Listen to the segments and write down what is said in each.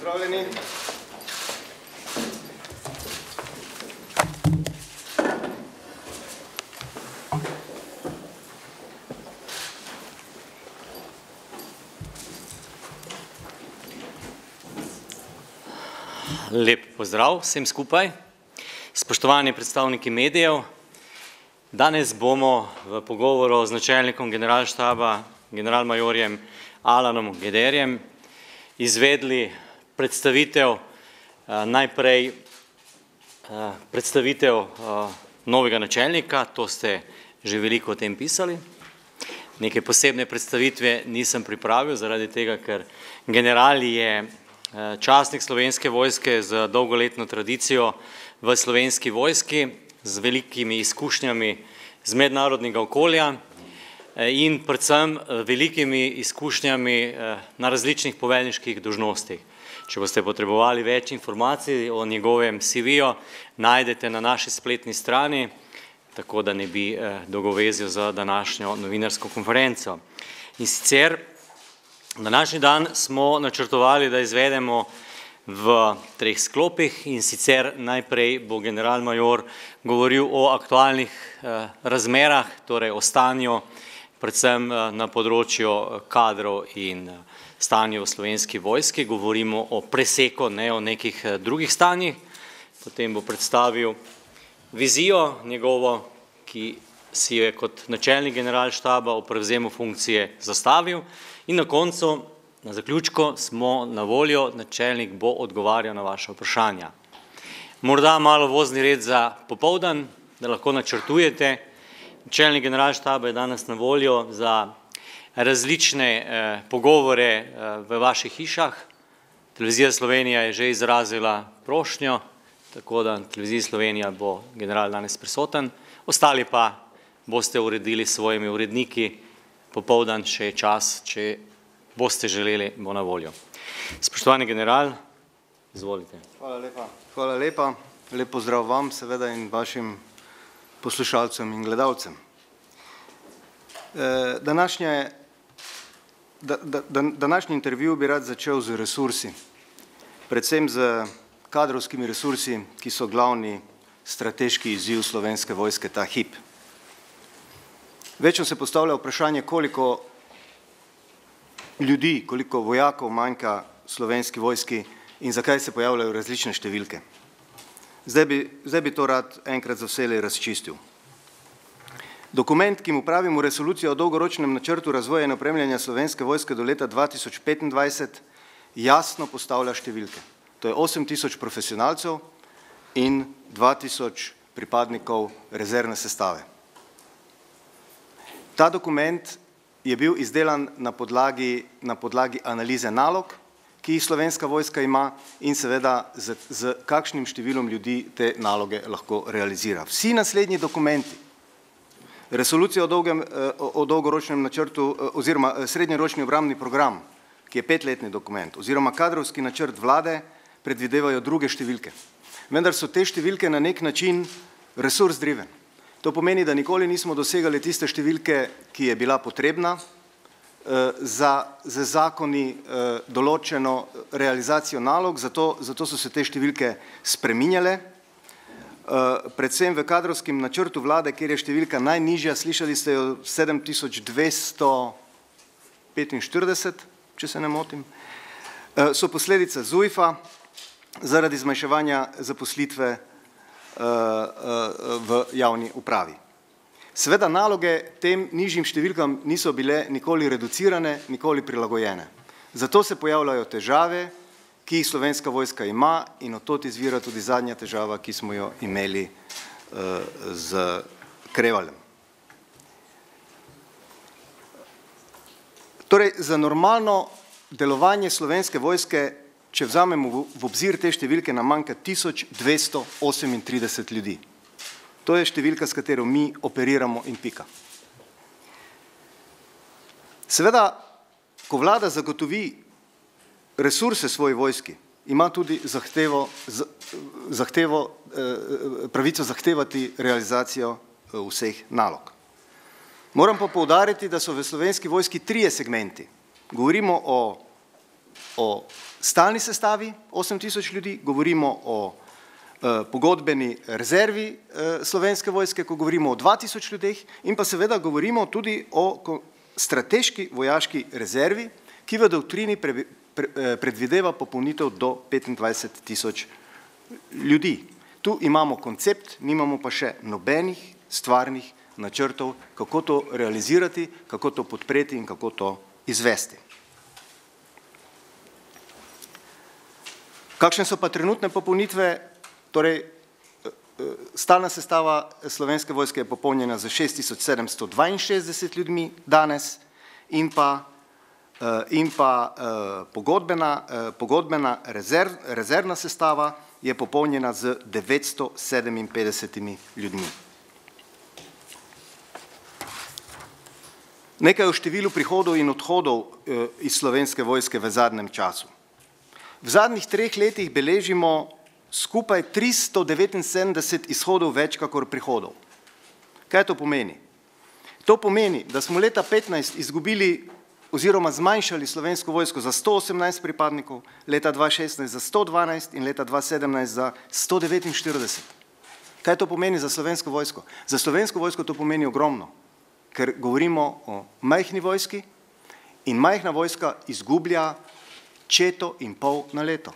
pozdravljeni. Lep pozdrav vsem skupaj. Spoštovani predstavniki medijev, danes bomo v pogovoru z načelnikom generalštaba, generalmajorjem Alanom Gederjem, izvedli predstavitev, najprej predstavitev novega načelnika, to ste že veliko o tem pisali. Neke posebne predstavitve nisem pripravil, zaradi tega, ker general je častnik Slovenske vojske z dolgoletno tradicijo v Slovenski vojski, z velikimi izkušnjami z mednarodnega okolja in predvsem velikimi izkušnjami na različnih poveljniških dolžnostih. Če boste potrebovali več informacij o njegovem CV-ju, najdete na naši spletni strani, tako da ne bi dolgovezil za današnjo novinarsko konferenco. In sicer današnji dan smo načrtovali, da izvedemo v treh sklopih, in sicer najprej bo generalmajor govoril o aktualnih razmerah, torej o stanju, predvsem na področju kadrov in stanju v Slovenski vojski, govorimo o preseku, ne o nekih drugih stanjih, potem bo predstavil vizijo njegovo, ki si je kot načelnik generalštaba o prevzemu funkcije zastavil, in na koncu, na zaključku, smo na voljo, načelnik bo odgovarjal na vaše vprašanja. Morda malo vozni red za popoldan, da lahko načrtujete. Načelnik generalštaba je danes na voljo za različne pogovore v vaših hišah. Televizija Slovenija je že izrazila prošnjo, tako da na Televiziji Slovenija bo general danes prisoten, ostali pa boste uredili s svojimi uredniki. Popoldan še je čas, če boste želeli, bo na voljo. Spoštovani general, izvolite. Hvala lepa. Hvala lepa. Lep pozdrav vam seveda in vašim poslušalcem in gledalcem. Današnji intervju bi rad začel z resursi, predvsem z kadrovskimi resursi, ki so glavni strateški izziv Slovenske vojske ta hip. Večno se postavlja vprašanje, koliko ljudi, koliko vojakov manjka Slovenski vojski in zakaj se pojavljajo različne številke. Zdaj bi to rad enkrat za vselej razčistil. Dokument, ki mu pravimo resolucija o dolgoročnem načrtu razvoja in opremljanja Slovenske vojske do leta 2025, jasno postavlja številke. To je 8000 profesionalcev in 2000 pripadnikov rezervne sestave. Ta dokument je bil izdelan na podlagi analize nalog, ki jih Slovenska vojska ima, in seveda z kakšnim številom ljudi te naloge lahko realizira. Vsi naslednji dokumenti, resolucija o dolgoročnem načrtu oziroma srednjeročni obrambni program, ki je 5-letni dokument, oziroma kadrovski načrt vlade, predvidevajo druge številke. Vendar so te številke na nek način resurs driven. To pomeni, da nikoli nismo dosegali tiste številke, ki je bila potrebna za zakoni določeno realizacijo nalog, zato so se te številke spreminjale. Predvsem v kadrovskem načrtu vlade, kjer je številka najnižja, slišali ste jo 7245, če se ne motim, so posledice ZUJF-a zaradi zmanjševanja zaposlitve v javni upravi. Seveda naloge tem nižjim številkam niso bile nikoli reducirane, nikoli prilagojene. Zato se pojavljajo težave, ki jih Slovenska vojska ima, in od tod izvira tudi zadnja težava, ki smo jo imeli z Krevaljem. Torej, za normalno delovanje Slovenske vojske, če vzamemo v obzir te številke, nam manjka 1238 ljudi. To je številka, s katero mi operiramo, in pika. Seveda, ko vlada zagotovi resurse svoji vojski, ima tudi pravico zahtevati realizacijo vseh nalog. Moram pa poudariti, da so v Slovenski vojski trije segmenti. Govorimo o o stalni sestavi 8000 ljudi, govorimo o pogodbeni rezervi Slovenske vojske, ko govorimo o 2000 ljudeh in pa seveda govorimo tudi o strateški vojaški rezervi, ki v doktrini predvideva popolnitev do 25 000 ljudi. Tu imamo koncept, nimamo pa še nobenih stvarnih načrtov, kako to realizirati, kako to podpreti in kako to izvesti. Kakšne so pa trenutne popolnitve? Torej, stalna sestava Slovenske vojske je popolnjena za 6762 ljudmi danes in pa pogodbena rezervna sestava je popolnjena z 957 ljudmi. Nekaj o številu prihodov in odhodov iz Slovenske vojske v zadnjem času. V zadnjih 3 letih beležimo skupaj 379 izhodov več kakor prihodov. Kaj to pomeni? To pomeni, da smo leta 2015 izgubili oziroma zmanjšali Slovensko vojsko za 118 pripadnikov, leta 2016 za 112 in leta 2017 za 149. Kaj to pomeni za Slovensko vojsko? Za Slovensko vojsko to pomeni ogromno, ker govorimo o majhni vojski in majhna vojska izgublja 1,5 na leto,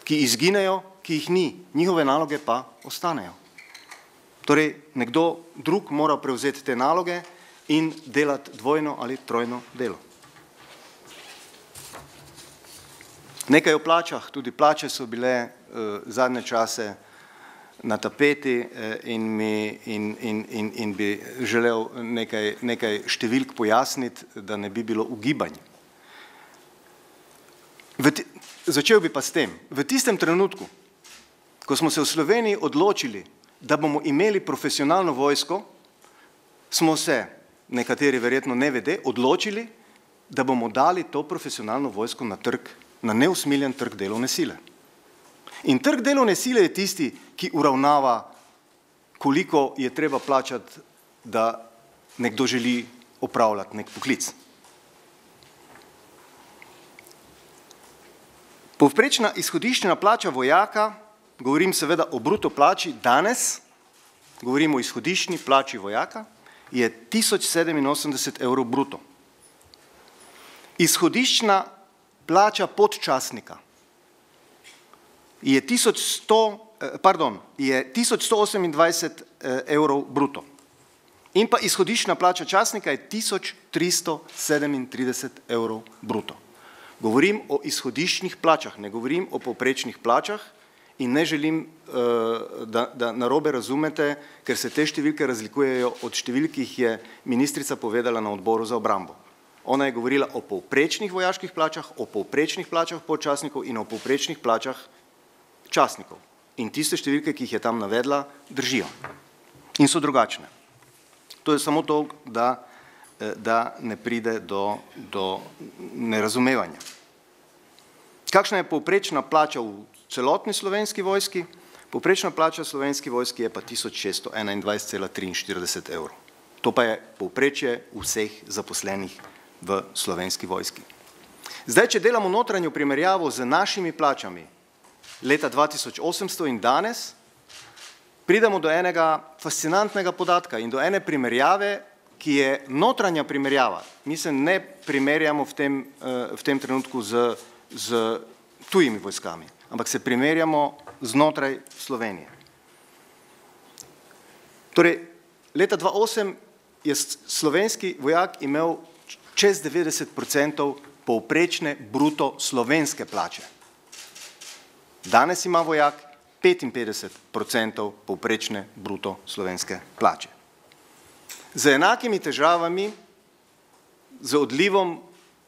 ki izginejo, ki jih ni, njihove naloge pa ostanejo. Torej, nekdo drug mora prevzeti te naloge in delati dvojno ali trojno delo. Nekaj o plačah, tudi plače so bile zadnje čase na tapeti in bi želel nekaj številk pojasniti, da ne bi bilo ugibanj. Začel bi pa s tem. V tistem trenutku, ko smo se v Sloveniji odločili, da bomo imeli profesionalno vojsko, smo se, nekateri verjetno ne vede, odločili, da bomo dali to profesionalno vojsko na trg, na neusmiljen trg delovne sile. In trg delovne sile je tisti, ki uravnava, koliko je treba plačati, da nekdo želi opravljati nek poklic. Povprečna izhodiščna plača vojaka, govorim seveda o bruto plači danes, govorim o izhodiščni plači vojaka, je 1087 evrov bruto. Izhodiščna plača podčasnika je 1128 evrov bruto. In pa izhodiščna plača častnika je 1337 evrov bruto. Govorim o izhodiščnih plačah, ne govorim o povprečnih plačah in ne želim, da narobe razumete, ker se te številke razlikujejo od številk, ki jih je ministrica povedala na odboru za obrambo. Ona je govorila o povprečnih vojaških plačah, o povprečnih plačah podčastnikov in o povprečnih plačah častnikov. In tiste številke, ki jih je tam navedla, držijo. In so drugačne. To je samo to, da ne pride do nerazumevanja. Kakšna je povprečna plača v celotni Slovenski vojski? Povprečna plača v Slovenski vojski je pa 1621,43 evrov. To pa je povprečje vseh zaposlenih v Slovenski vojski. Zdaj, če delamo notranjo primerjavo z našimi plačami leta 2800 in danes, pridemo do enega fascinantnega podatka in do ene primerjave, ki je notranja primerjava. Mi se ne primerjamo v tem trenutku z tujimi vojskami, ampak se primerjamo znotraj Slovenije. Torej, leta 2008 je slovenski vojak imel čez 90% povprečne bruto slovenske plače. Danes ima vojak 55% povprečne bruto slovenske plače. Z enakimi težavami, z odlivom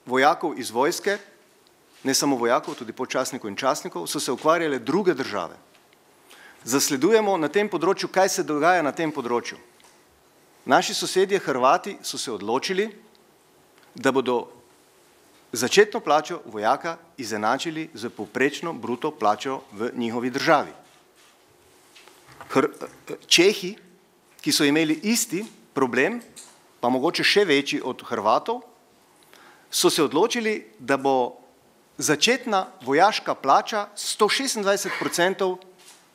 vojakov iz vojske, ne samo vojakov, tudi podčastnikov in častnikov, so se ukvarjale druge države. Zasledujemo na tem področju, kaj se dogaja na tem področju. Naši sosedje Hrvati so se odločili, da bodo začetno plačo vojaka izenačili z povprečno bruto plačo v njihovi državi. Čehi, ki so imeli isti problem, pa mogoče še večji od Hrvatov, so se odločili, da bo začetna vojaška plača 126%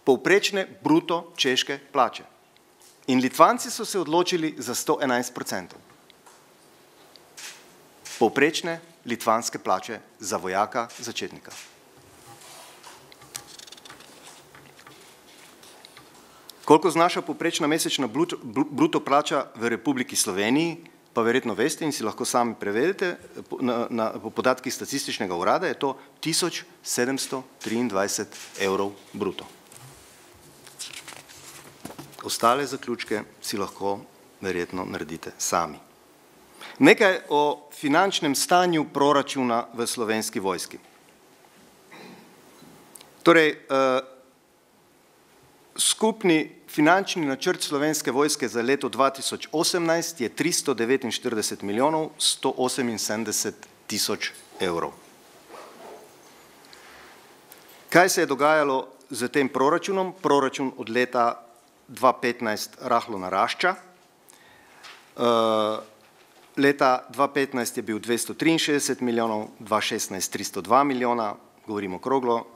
povprečne bruto češke plače. In Litvanci so se odločili za 111% povprečne litvanske plače za vojaka začetnika. Koliko znaša povprečna mesečna bruto plača v Republiki Sloveniji, pa verjetno veste in si lahko sami preverite, po podatkih statističnega urada je to 1723 evrov bruto. Ostale zaključke si lahko verjetno naredite sami. Nekaj o finančnem stanju proračuna v Slovenski vojski. Torej, skupni finančni načrt Slovenske vojske za leto 2018 je 349 milijonov 178 tisoč evrov. Kaj se je dogajalo z tem proračunom? Proračun od leta 2015 rahlo narašča. Leta 2015 je bil 263 milijonov, 2016 302 milijona, govorimo okroglo,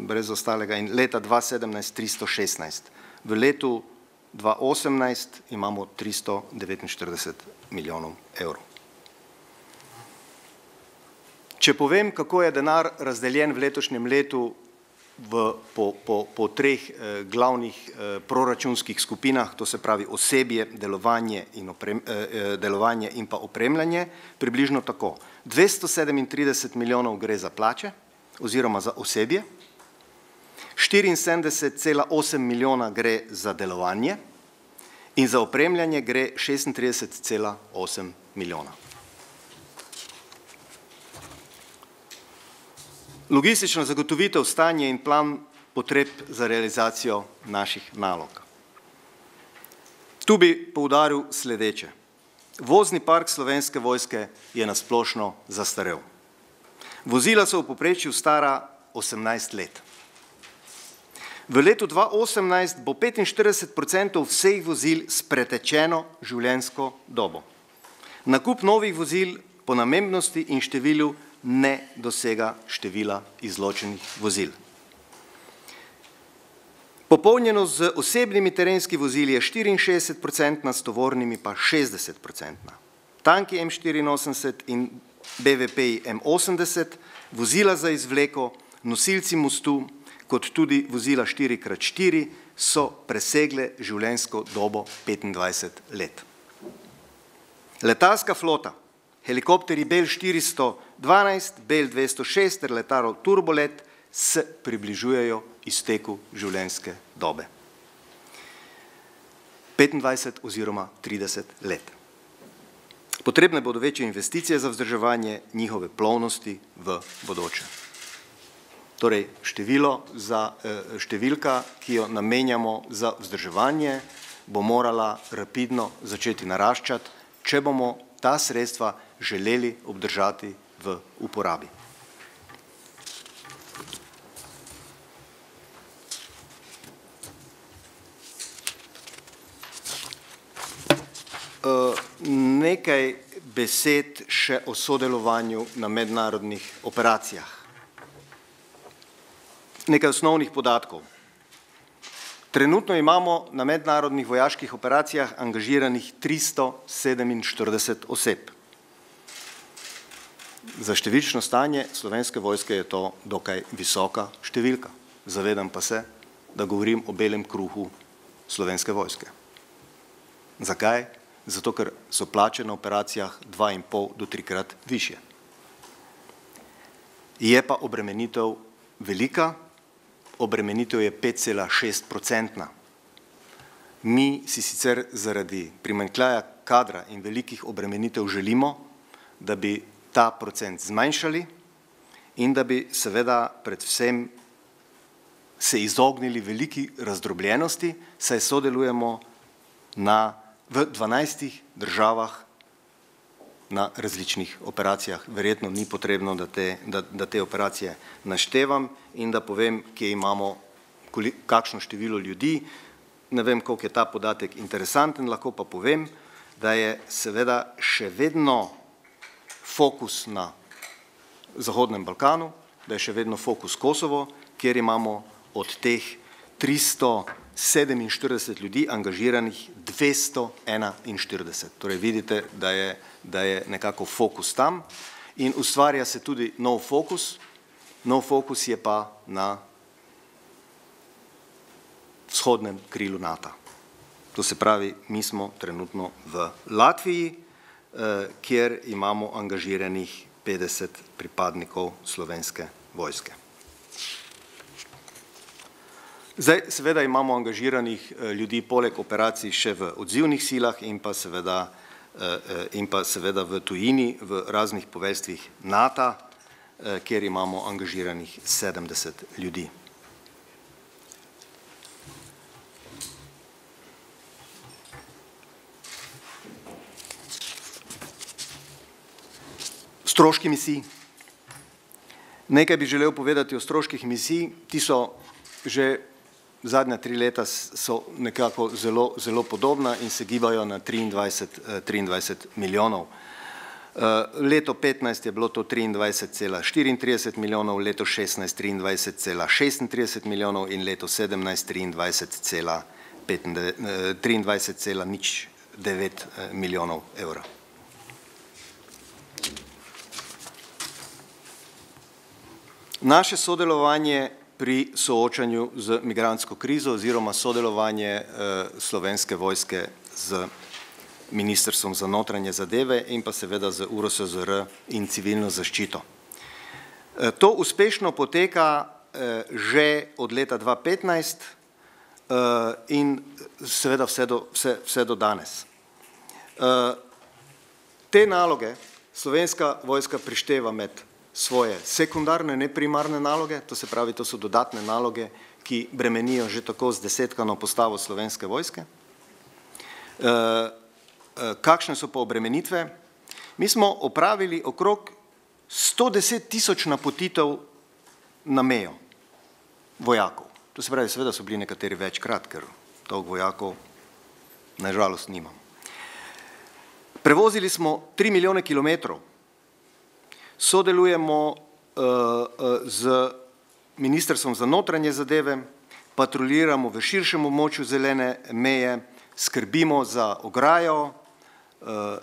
brez ostalega, in leta 2017 316. V letu 2018 imamo 349 milijonov evrov. Če povem, kako je denar razdeljen v letošnjem letu po treh glavnih proračunskih skupinah, to se pravi osebje, delovanje in pa opremljanje, približno tako. 237 milijonov gre za plače oziroma za osebje, 74,8 milijona gre za delovanje in za opremljanje gre 36,8 milijona. Logistična zagotovitev, stanje in plan potreb za realizacijo naših nalog. Tu bi poudaril sledeče. Vozni park Slovenske vojske je nasplošno zastarel. Vozila so v povprečju stara 18 let. V letu 2018 bo 45% vseh vozil s pretečeno življenjsko dobo. Nakup novih vozil po namembnosti in številu ne dosega števila izločenih vozil. Popolnjenost z osebnimi terenskimi vozili je 64%, s tovornimi pa 60%. Tanki M84 in BVP M80, vozila za izvleko, nosilci mostu, kot tudi vozila 4x4 so presegle življenjsko dobo 25 let. Letalska flota, helikopteri Bell 412, Bell 206 ter letalo Turbolet se približujejo izteku življenjske dobe. 25 oziroma 30 let. Potrebne bodo večje investicije za vzdrževanje njihove plovnosti v bodoče. Torej, številka, ki jo namenjamo za vzdrževanje, bo morala rapidno začeti naraščati, če bomo ta sredstva želeli obdržati v uporabi. Nekaj besed še o sodelovanju na mednarodnih operacijah. Nekaj osnovnih podatkov. Trenutno imamo na mednarodnih vojaških operacijah angažiranih 347 oseb. Za številčno stanje Slovenske vojske je to dokaj visoka številka. Zavedam pa se, da govorim o belem kruhu Slovenske vojske. Zakaj? Zato, ker so plače na operacijah 2,5 do 3-krat višje. Je pa obremenitev velika, obremenitev je 5,6%. Mi si sicer zaradi primanjkljaja kadra in velikih obremenitev želimo, da bi ta procent zmanjšali in da bi seveda predvsem se izognili veliki razdrobljenosti, saj sodelujemo v 12 državah na različnih operacijah. Verjetno ni potrebno, da te operacije naštevam in da povem, kje imamo kakšno število ljudi. Ne vem, koliko je ta podatek interesanten, lahko pa povem, da je seveda še vedno fokus na Zahodnem Balkanu, da je še vedno fokus Kosovo, kjer imamo od teh 347 ljudi angažiranih 241. Torej vidite, da je nekako fokus tam in ustvarja se tudi nov fokus je pa na vzhodnem krilu NATO. To se pravi, mi smo trenutno v Latviji, kjer imamo angažiranih 50 pripadnikov Slovenske vojske. Zdaj, seveda imamo angažiranih ljudi poleg operacij še v odzivnih silah in pa seveda v tujini, v raznih poveljstvih NATO, kjer imamo angažiranih 70 ljudi. Stroški misij. Nekaj bi želel povedati o stroških misij. Ti so že zadnja 3 leta so nekako zelo podobna in se gibajo na 23 milijonov. Leto 15 je bilo to 23,34 milijonov, leto 16 23,36 milijonov in leto 17 23,09 milijonov evra. Naše sodelovanje pri soočanju z migrantsko krizo oziroma sodelovanje Slovenske vojske z Ministrstvom za notranje zadeve in pa seveda z URSZR in civilno zaščito. To uspešno poteka že od leta 2015 in seveda vse do danes. Te naloge Slovenska vojska prišteva med svoje sekundarne, ne primarne naloge, to se pravi, to so dodatne naloge, ki bremenijo že tako z desetkano postavo Slovenske vojske. Kakšne so pa obremenitve? Mi smo opravili okrog 110.000 napotitev na mejo vojakov. To se pravi, seveda so bili nekateri večkrat, ker toliko vojakov nažalost nimam. Prevozili smo 3 milijone kilometrov. Sodelujemo z Ministrstvom za notranje zadeve, patroliramo v širšem območju zelene meje, skrbimo za ograjo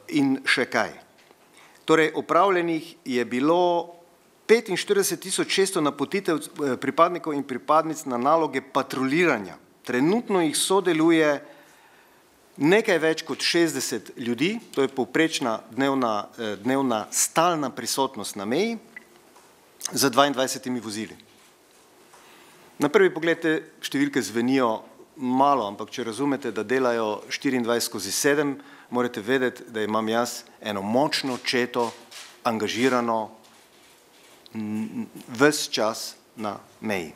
in še kaj. Torej, opravljenih je bilo 45.600 napotitev pripadnikov in pripadnic na naloge patroliranja. Trenutno jih sodeluje nekaj več kot 60 ljudi, to je povprečna dnevna stalna prisotnost na meji z 22 vozili. Na prvi pogled te številke zvenijo malo, ampak če razumete, da delajo 24/7, morate vedeti, da imam jaz eno močno četo angažirano ves čas na meji.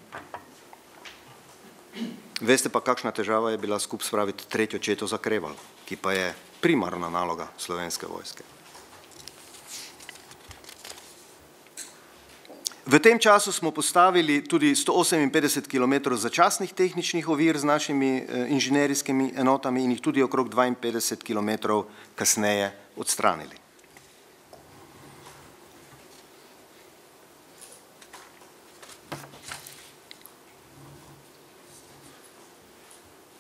Veste pa, kakšna težava je bila skupaj spraviti tretjo četo za Kreval, ki pa je primarna naloga Slovenske vojske. V tem času smo postavili tudi 158 km začasnih tehničnih ovir z našimi inženjerijskimi enotami in jih tudi okrog 52 km kasneje odstranili.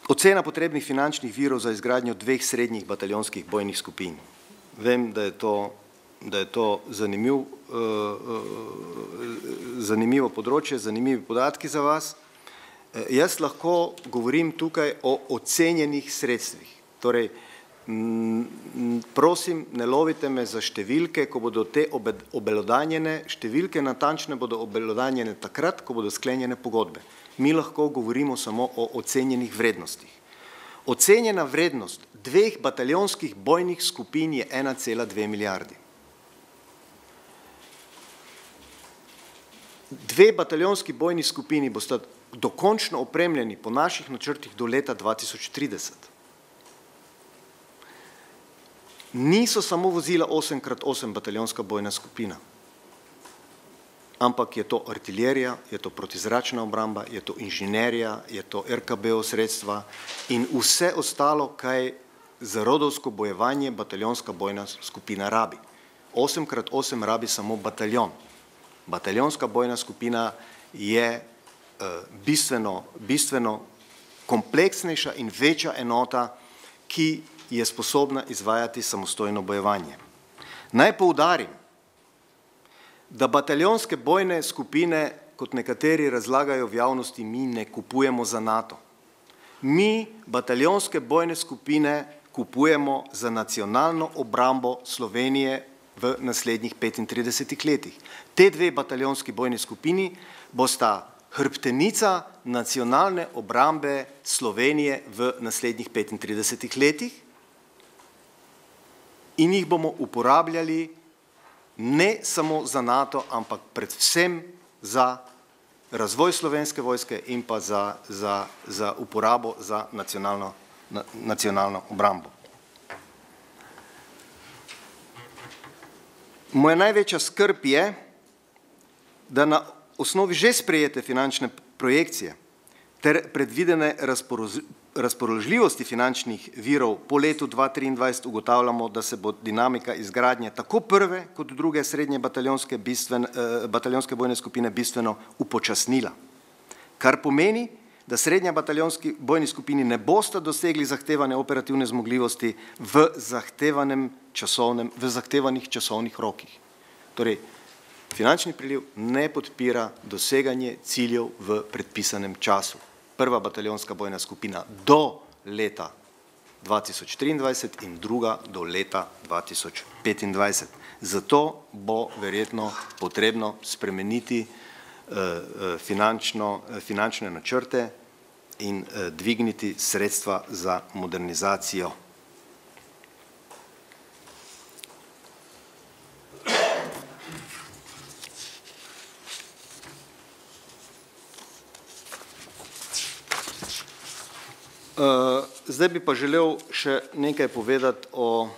Ocena potrebnih finančnih virov za izgradnjo 2 srednjih bataljonskih bojnih skupin. Vem, da je to zanimivo področje, zanimivi podatki za vas. Jaz lahko govorim tukaj o ocenjenih sredstvih. Torej, prosim, ne lovite me za številke, ko bodo te obelodanjene, številke natančne bodo obelodanjene takrat, ko bodo sklenjene pogodbe. Mi lahko govorimo samo o ocenjenih vrednostih. Ocenjena vrednost 2 bataljonskih bojnih skupin je 1,2 milijardi. 2 bataljonski bojni skupini bosta dokončno opremljeni po naših načrtih do leta 2030. Niso samo vozila 8x8 bataljonska bojna skupina, ampak je to artilerija, je to protizračna obramba, je to inženjerija, je to RKB-ov sredstva in vse ostalo, kaj za rodovsko bojevanje bataljonska bojna skupina rabi. 8x8 rabi samo bataljon. Bataljonska bojna skupina je bistveno kompleksnejša in večja enota, ki je sposobna izvajati samostojno bojevanje. Naj poudarim, da bataljonske bojne skupine, kot nekateri razlagajo v javnosti, mi ne kupujemo za NATO. Mi bataljonske bojne skupine kupujemo za nacionalno obrambo Slovenije v naslednjih 35 letih. Te dve bataljonski bojni skupini bosta hrbtenica nacionalne obrambe Slovenije v naslednjih 35 letih in jih bomo uporabljali ne samo za NATO, ampak predvsem za razvoj Slovenske vojske in pa za uporabo za nacionalno obrambo. Moja največja skrb je, da na osnovi že sprejete finančne projekcije ter predvidene razpoložljivosti finančnih virov po letu 2023 ugotavljamo, da se bo dinamika izgradnje tako prve kot druge srednje bataljonske bojne skupine bistveno upočasnila. Kar pomeni, da srednja bataljonski bojni skupini ne bosta dosegli zahtevane operativne zmogljivosti v zahtevanih časovnih rokih. Torej, finančni priliv ne podpira doseganje ciljev v predpisanem času. Prva bataljonska bojna skupina do leta 2023 in druga do leta 2025. Zato bo verjetno potrebno spremeniti finančne načrte in dvigniti sredstva za modernizacijo. Zdaj bi pa želel še nekaj povedati o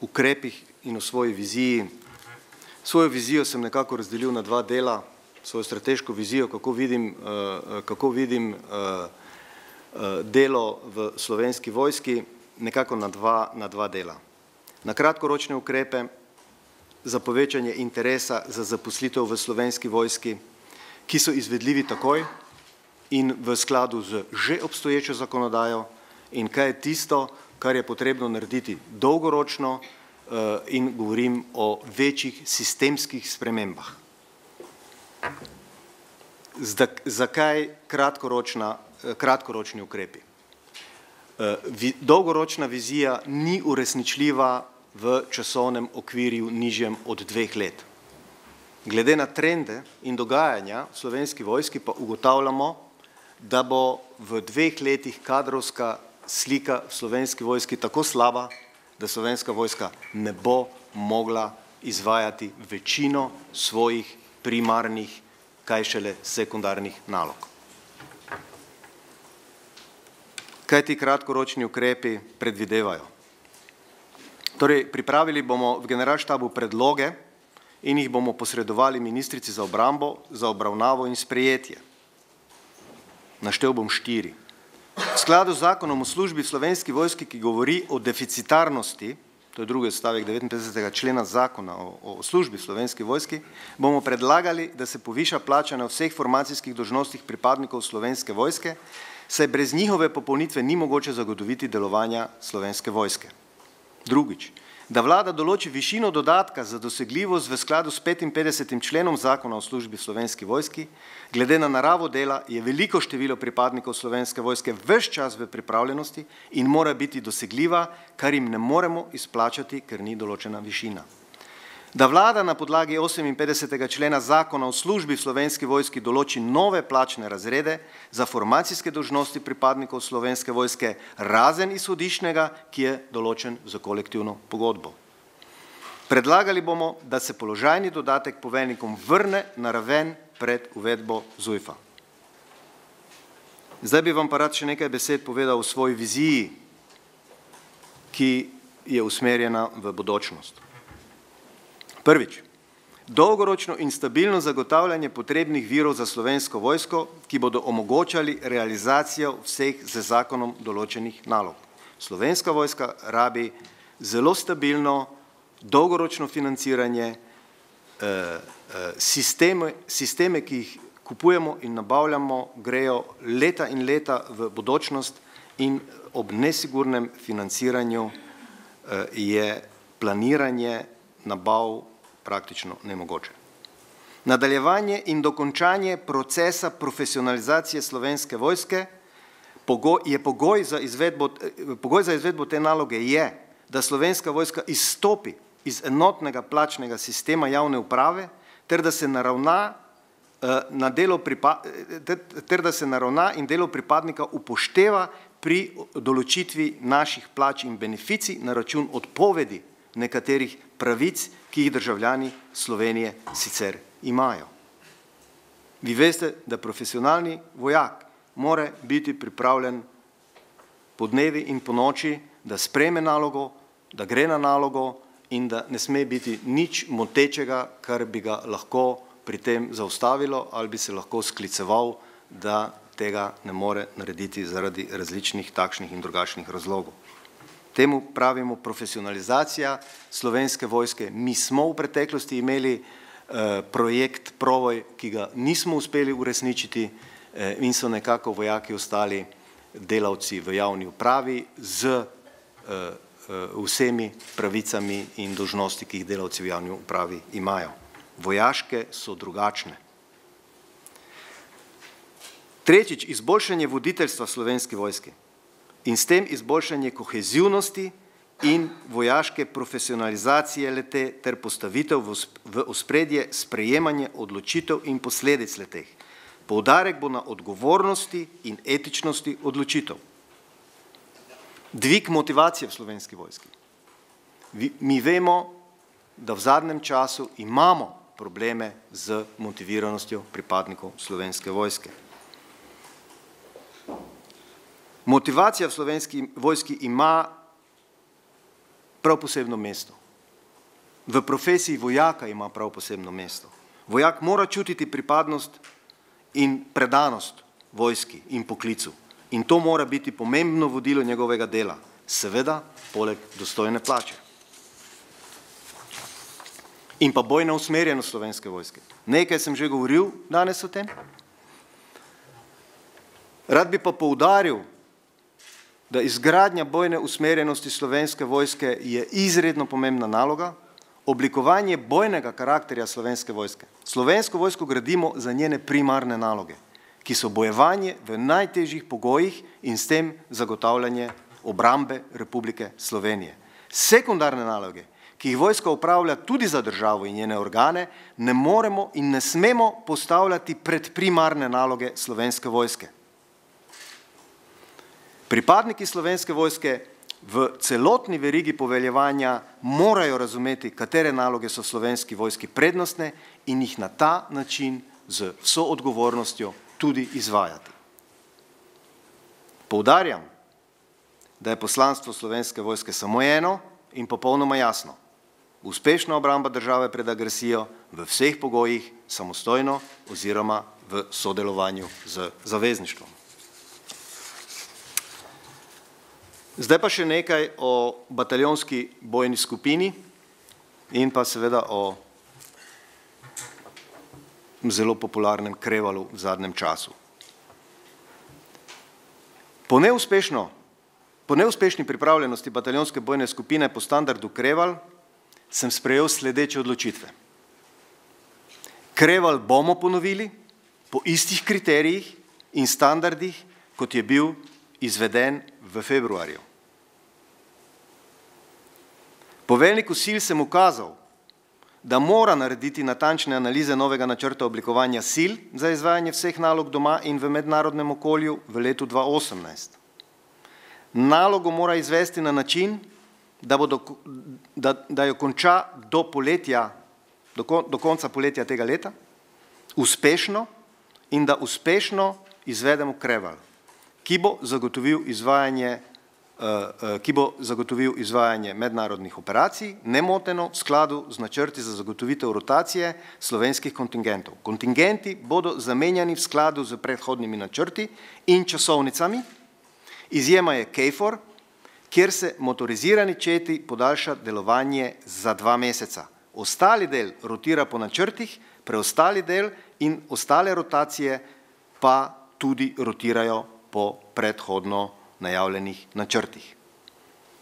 ukrepih in o svoji viziji. Svojo vizijo sem nekako razdelil na dva dela, svojo strateško vizijo, kako vidim delo v Slovenski vojski, nekako na dva dela. Na kratkoročne ukrepe za povečanje interesa za zaposlitev v Slovenski vojski, ki so izvedljivi takoj in v skladu z že obstoječo zakonodajo, in kaj je tisto, kar je potrebno narediti dolgoročno, in govorim o večjih sistemskih spremembah. Zakaj kratkoročni ukrepi? Dolgoročna vizija ni uresničljiva v časovnem okvirju nižjem od 2 let. Glede na trende in dogajanja v Slovenski vojski pa ugotavljamo, da bo v 2 letih kadrovska slika v Slovenski vojski tako slaba, da Slovenska vojska ne bo mogla izvajati večino svojih primarnih, kaj šele sekundarnih nalog. Kaj ti kratkoročni ukrepi predvidevajo? Torej, pripravili bomo v generalštabu predloge in jih bomo posredovali ministrici za obrambo, za obravnavo in sprejetje. Naštel bom 4. V skladu z zakonom o službi v Slovenski vojski, ki govori o deficitarnosti, to je drugi odstavek 59. člena zakona o službi v Slovenski vojski, bomo predlagali, da se poviša plača na vseh formacijskih dolžnostih pripadnikov Slovenske vojske, saj brez njihove popolnitve ni mogoče zagotoviti delovanja Slovenske vojske. Drugič, da vlada določi višino dodatka za dosegljivost v skladu s 55. členom zakona o službi v Slovenski vojski. Glede na naravo dela je veliko število pripadnikov Slovenske vojske ves čas v pripravljenosti in mora biti dosegljiva, kar jim ne moremo izplačati, ker ni določena višina. Da vlada na podlagi 58. člena zakona o službi v Slovenski vojski določi nove plačne razrede za formacijske dolžnosti pripadnikov Slovenske vojske, razen izhodiščnega, ki je določen za kolektivno pogodbo. Predlagali bomo, da se položajni dodatek poveljnikom vrne na raven pred uvedbo ZUJF-a. Zdaj bi vam pa rad še nekaj besed povedal o svoji viziji, ki je usmerjena v bodočnost. Prvič, dolgoročno in stabilno zagotavljanje potrebnih virov za Slovensko vojsko, ki bodo omogočali realizacijo vseh z zakonom določenih nalog. Slovenska vojska rabi zelo stabilno, dolgoročno financiranje, sisteme, ki jih kupujemo in nabavljamo, grejo leta in leta v bodočnost in ob nesigurnem financiranju je planiranje nabav praktično nemogoče. Nadaljevanje in dokončanje procesa profesionalizacije Slovenske vojske je pogoj za izvedbo te naloge je, da Slovenska vojska izstopi iz enotnega plačnega sistema javne uprave ter da se naravna in delo pripadnika upošteva pri določitvi naših plač in beneficij na račun odpovedi nekaterih pravic, ki jih državljani Slovenije sicer imajo. Vi veste, da profesionalni vojak mora biti pripravljen po dnevi in po noči, da sprejme nalogo, da gre na nalogo in da ne sme biti nič motečega, kar bi ga lahko pri tem zaustavilo ali bi se lahko skliceval, da tega ne more narediti zaradi različnih takšnih in drugačnih razlogov. Temu pravimo profesionalizacija Slovenske vojske. Mi smo v preteklosti imeli projekt Provoj, ki ga nismo uspeli uresničiti in so nekako vojaki ostali delavci v javni upravi z vsemi pravicami in dolžnosti, ki jih delavci v javni upravi imajo. Vojaške so drugačne. Tretjič, izboljšanje voditeljstva Slovenske vojske in s tem izboljšanje kohezivnosti in vojaške profesionalizacije le-te ter postavitev v ospredje sprejemanje odločitev in posledic le-teh. Poudarek bo na odgovornosti in etičnosti odločitev. Dvig motivacije v Slovenski vojski. Mi vemo, da v zadnjem času imamo probleme z motiviranostjo pripadnikov Slovenske vojske. Motivacija v Slovenski vojski ima prav posebno mesto. V profesiji vojaka ima prav posebno mesto. Vojak mora čutiti pripadnost in predanost vojski in poklicu. In to mora biti pomembno vodilo njegovega dela. Seveda, poleg dostojne plače. In pa bojna usmerjenost Slovenske vojske. Nekaj sem že govoril danes o tem. Rad bi pa poudaril, da izgradnja bojne usmerjenosti Slovenske vojske je izredno pomembna naloga, oblikovanje bojnega karakterja Slovenske vojske. Slovensko vojsko gradimo za njene primarne naloge, ki so bojevanje v najtežjih pogojih in s tem zagotavljanje obrambe Republike Slovenije. Sekundarne naloge, ki jih vojska upravlja tudi za državo in njene organe, ne moremo in ne smemo postavljati pred primarne naloge Slovenske vojske. Pripadniki Slovenske vojske v celotni verigi poveljevanja morajo razumeti, katere naloge so Slovenski vojski prednostne in jih na ta način z vso odgovornostjo tudi izvajati. Poudarjam, da je poslanstvo Slovenske vojske samo eno in popolnoma jasno. Uspešna obramba države pred agresijo v vseh pogojih, samostojno oziroma v sodelovanju z zavezništvom. Zdaj pa še nekaj o bataljonski bojni skupini in pa seveda o zelo popularnem Krevalu v zadnjem času. Po neuspešni pripravljenosti bataljonske bojne skupine po standardu Kreval sem sprejel sledeče odločitve. Kreval bomo ponovili po istih kriterijih in standardih, kot je bil izveden v februarju. Poveljniku sil sem ukazal, da mora narediti natančne analize novega načrta oblikovanja sil za izvajanje vseh nalog doma in v mednarodnem okolju v letu 2018. Nalogo mora izvesti na način, da jo konča do konca poletja tega leta, uspešno in da uspešno izvedemo Kreval, ki bo zagotovil izvajanje mednarodnih operacij, nemoteno v skladu z načrti za zagotovitev rotacije slovenskih kontingentov. Kontingenti bodo zamenjani v skladu z predhodnimi načrti in časovnicami. Izjema je KFOR, kjer se motorizirani četi podaljša delovanje za 2 meseca. Ostali del rotira po načrtih, preostali del in ostale rotacije pa tudi rotirajo po predhodno najavljenih načrtih.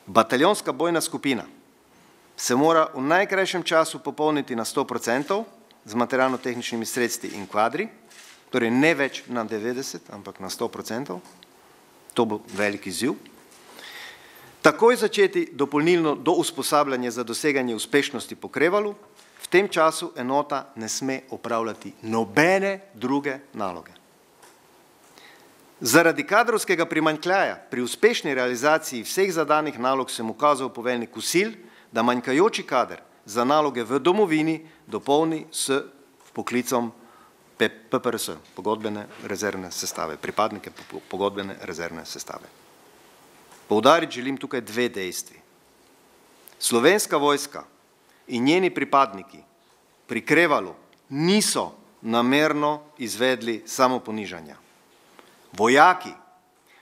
Bataljonska bojna skupina se mora v najkrajšem času popolniti na 100% z materialno-tehničnimi sredstvi in kvadri, torej ne več na 90, ampak na 100%. To bo velik izziv. Takoj začeti dopolnilno dousposabljanje za doseganje uspešnosti po Krevalu, v tem času enota ne sme opravljati nobene druge naloge. Zaradi kadrovskega primanjkljaja pri uspešni realizaciji vseh zadanih nalog sem ukazal poveljniku sil, da manjkajoči kader za naloge v domovini dopolni s poklicom PPRS, pogodbene rezervne sestave, pripadnike pogodbene rezervne sestave. Poudariti želim tukaj 2 dejstvi. Slovenska vojska in njeni pripadniki pri Krevalu niso namerno izvedli samoponižanja. Vojaki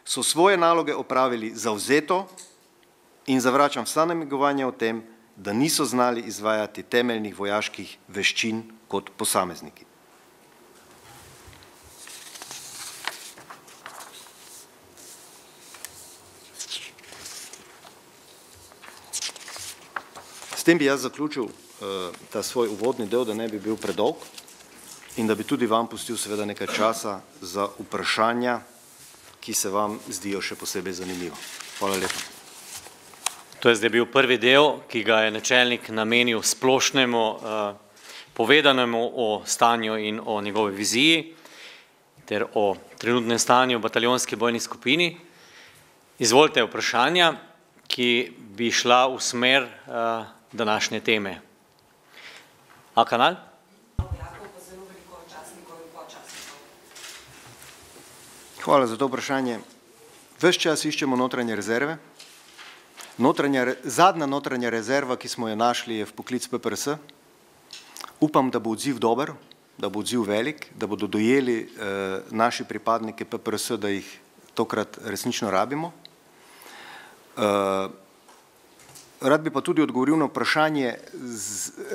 so svoje naloge opravili zavzeto in zavračam vsa namigovanja o tem, da niso znali izvajati temeljnih vojaških veščin kot posamezniki. S tem bi jaz zaključil ta svoj uvodni del, da ne bi bil predolg in da bi tudi vam pustil seveda nekaj časa za vprašanja, ki se vam zdijo še posebej zanimivo. Hvala lepa. To je zdaj bil prvi del, ki ga je načelnik namenil splošnemu povedanemu o stanju in o njegovi viziji ter o trenutnem stanju v bataljonski bojni skupini. Izvolite vprašanja, ki bi šla v smer današnje teme. A kanal? Hvala za to vprašanje. Ves čas iščemo notranje rezerve. Zadnja notranja rezerva, ki smo jo našli, je vpoklic PPRS. Upam, da bo odziv dober, da bo odziv velik, da bodo dojeli naši pripadniki PPRS, da jih tokrat resnično rabimo. Rad bi pa tudi odgovoril na vprašanje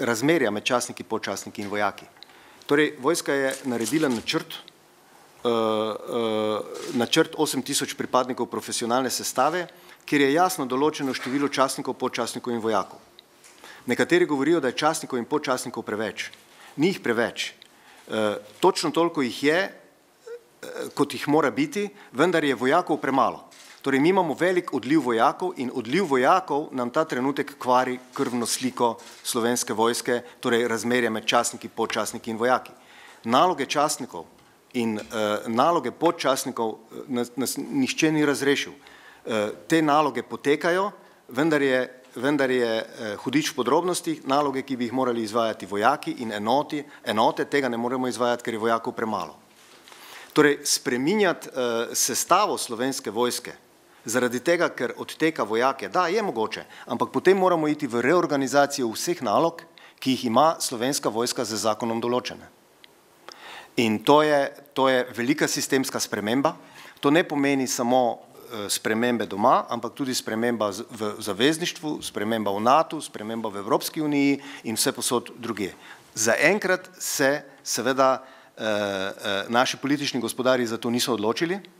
razmerja med častniki, podčastniki in vojaki. Torej, vojska je naredila načrt 8000 pripadnikov profesionalne sestave, kjer je jasno določeno število častnikov, podčastnikov in vojakov. Nekateri govorijo, da je častnikov in podčastnikov preveč. Ni jih preveč. Točno toliko jih je, kot jih mora biti, vendar je vojakov premalo. Torej, mi imamo velik odliv vojakov in odliv vojakov nam ta trenutek kvari krvno sliko Slovenske vojske, torej razmerje med častniki, podčastniki in vojaki. Naloge častnikov in naloge podčastnikov nas nihče ni razrešil. Te naloge potekajo, vendar je hudič v podrobnostih, naloge, ki bi jih morali izvajati vojaki in enote, tega ne moremo izvajati, ker je vojakov premalo. Torej, spreminjati sestavo Slovenske vojske zaradi tega, ker odteka vojake, da, je mogoče, ampak potem moramo iti v reorganizacijo vseh nalog, ki jih ima Slovenska vojska z zakonom določene. In to je velika sistemska sprememba. To ne pomeni samo spremembe doma, ampak tudi sprememba v zavezništvu, sprememba v NATO, sprememba v Evropski uniji in vse posod drugje. Zaenkrat se seveda naši politični gospodarji za to niso odločili.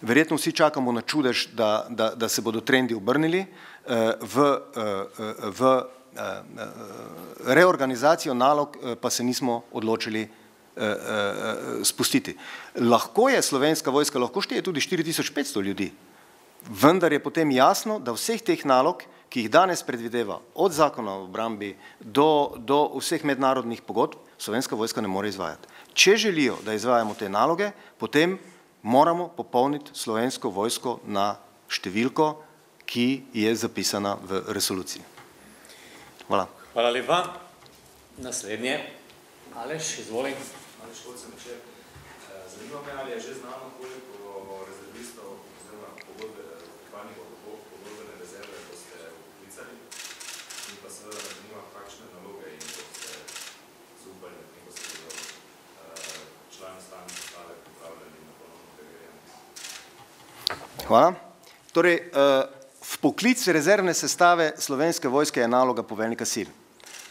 Verjetno vsi čakamo na čudež, da se bodo trendi obrnili v reorganizacijo nalog, pa se nismo odločili spustiti. Lahko je Slovenska vojska, lahko šteje tudi 4500 ljudi, vendar je potem jasno, da vseh teh nalog, ki jih danes predvideva od zakona o obrambi do vseh mednarodnih pogodb, Slovenska vojska ne more izvajati. Če želijo, da izvajamo te naloge, potem moramo popolniti Slovensko vojsko na številko, ki je zapisana v resoluciji. Hvala. Hvala lepa. Naslednje. Aleš, izvoli. Aleš Kolce Mečer. Zanima me, ali je že znano, koliko rezervistov oziroma pripadnikov pogodbene rezerve boste vpoklicali in pa seveda me zanima, kakšne naloge in boste zaupali, ko se bodo člani stalne sestave pripravljali na ponovno preverjanje. Hvala. Torej, Vpoklic rezervne sestave Slovenske vojske je naloga poveljnika sil.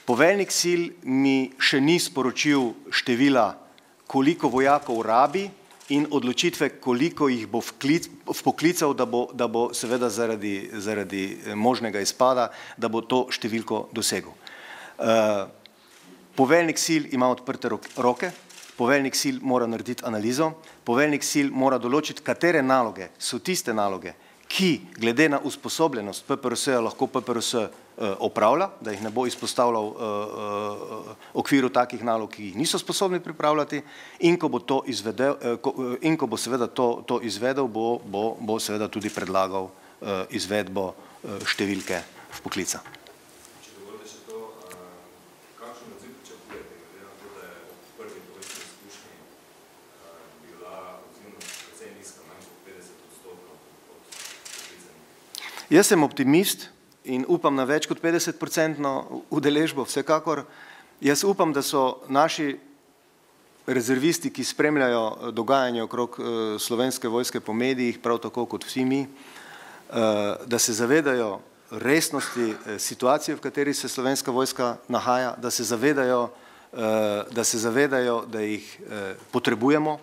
Poveljnik sil mi še ni sporočil števila, koliko vojakov rabi in odločitve, koliko jih bo vpoklical, da bo seveda zaradi možnega izpada, da bo to številko dosegel. Poveljnik sil ima odprte roke, poveljnik sil mora narediti analizo, poveljnik sil mora določiti, katere naloge so tiste naloge, ki glede na usposobljenost PPRS-ja lahko PPRS opravlja, da jih ne bo izpostavljal okviru takih nalog, ki jih niso sposobni pripravljati, in ko bo to izvedel, in ko bo seveda to izvedel, bo seveda tudi predlagal izvedbo številke vpoklica. Če dovolite še to, kakšen odziv pričakujete, glede na to, da je ob prvi vojski izkušnji bila odzivnost precej nizka, manj kot 50% od vpoklicanih? Jaz sem optimist in upam na več kot 50% udeležbo, vsekakor. Jaz upam, da so naši rezervisti, ki spremljajo dogajanje okrog Slovenske vojske po medijih, prav tako kot vsi mi, da se zavedajo resnosti situacije, v kateri se Slovenska vojska nahaja, da se zavedajo, da jih potrebujemo,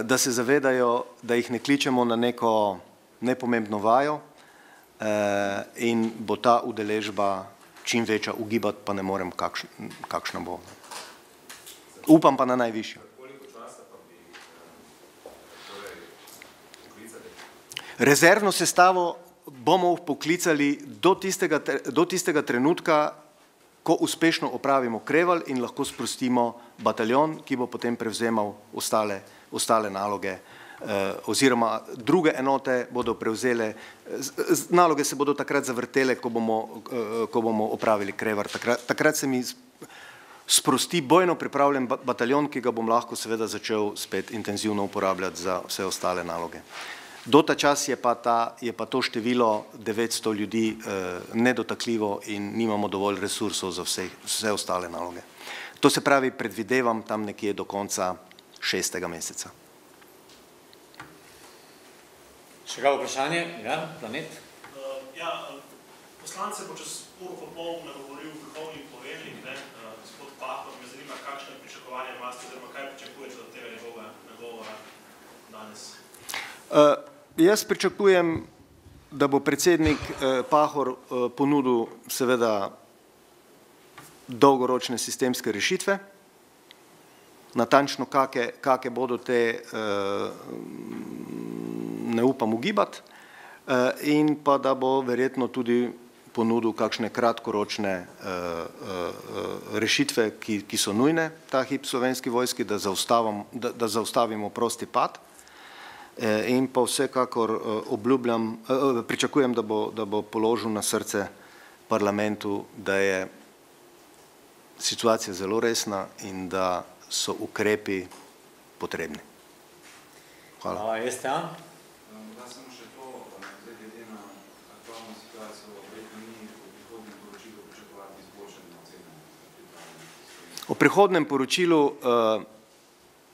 da se zavedajo, da jih ne kličemo na neko nepomembno vajo, in bo ta udeležba čim večja, ugibati pa ne morem, kakšna bo. Upam pa na najvišjo. Koliko časa pa bi vpoklicali? Rezervno sestavo bomo vpoklicali do tistega trenutka, ko uspešno opravimo Kreval in lahko sprostimo bataljon, ki bo potem prevzemal ostale naloge, oziroma druge enote bodo prevzele, naloge se bodo takrat zavrtele, ko bomo opravili Krevar. Takrat se mi sprosti bojno pripravljen bataljon, ki ga bom lahko seveda začel spet intenzivno uporabljati za vse ostale naloge. Do ta čas je pa to število 900 ljudi nedotakljivo in nimamo dovolj resursov za vse ostale naloge. To se pravi, predvidevam tam nekje do konca 6. meseca. Še kaj vprašanje? Ja, Planet? Ja, poslance bo čez uro pa pol nagovoril vrhovni poveljnik, gospod Pahor, me zanima, kakšne pričakovanja imate, oziroma kaj pričakujete od tega njegovega nagovora danes? Jaz pričakujem, da bo predsednik Pahor ponudil seveda dolgoročne sistemske rešitve, natančno kake bodo te, ne upam ugibati, in pa da bo verjetno tudi ponudil kakšne kratkoročne rešitve, ki so nujne ta hip Slovenski vojski, da zaustavimo prosti pad, in pa vsekakor pričakujem, da bo položil na srce parlamentu, da je situacija zelo resna in da so ukrepi potrebni. Hvala. Hvala, STA. Da samo še to, zdaj glede na aktualno situacijo, verjetno ni v prihodnem poročilu pričakovati izboljšanja ocene pripravljenosti. O prihodnem poročilu,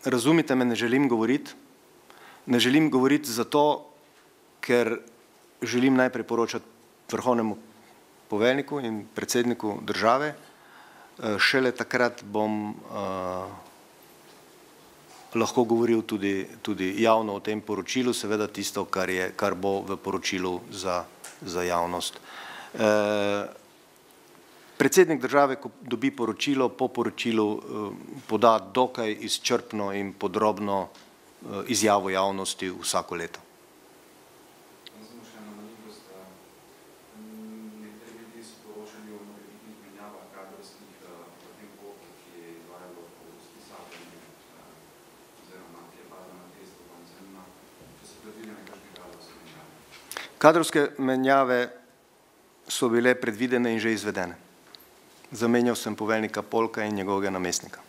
razumite me, ne želim govoriti. Ne želim govoriti zato, ker želim najprej poročati vrhovnemu poveljniku in predsedniku države. Šele takrat bom lahko govoril tudi javno o tem poročilu, seveda tisto, kar bo v poročilu za javnost. Predsednik države, ko dobi poročilo, po poročilu poda dokaj izčrpno in podrobno izjavo javnosti vsako leto. Samo še ena malenkost, nekateri ljudi so poročali o morebitnih menjavah kadrovskih v tem bloku, ki je izvajalo usposabljanje oziroma ki je padlo na testu, vam zanima, če so predvidene kakšne kadrovske menjave. Kadrovske menjave so bile predvidene in že izvedene. Zamenjal sem poveljnika polka in njegovega namestnika.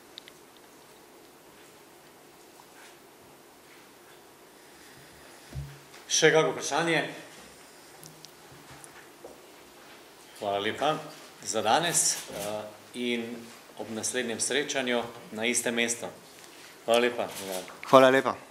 Še kako vprašanje? Hvala lepa za danes in ob naslednjem srečanju na istem mestu. Hvala lepa. Hvala lepa.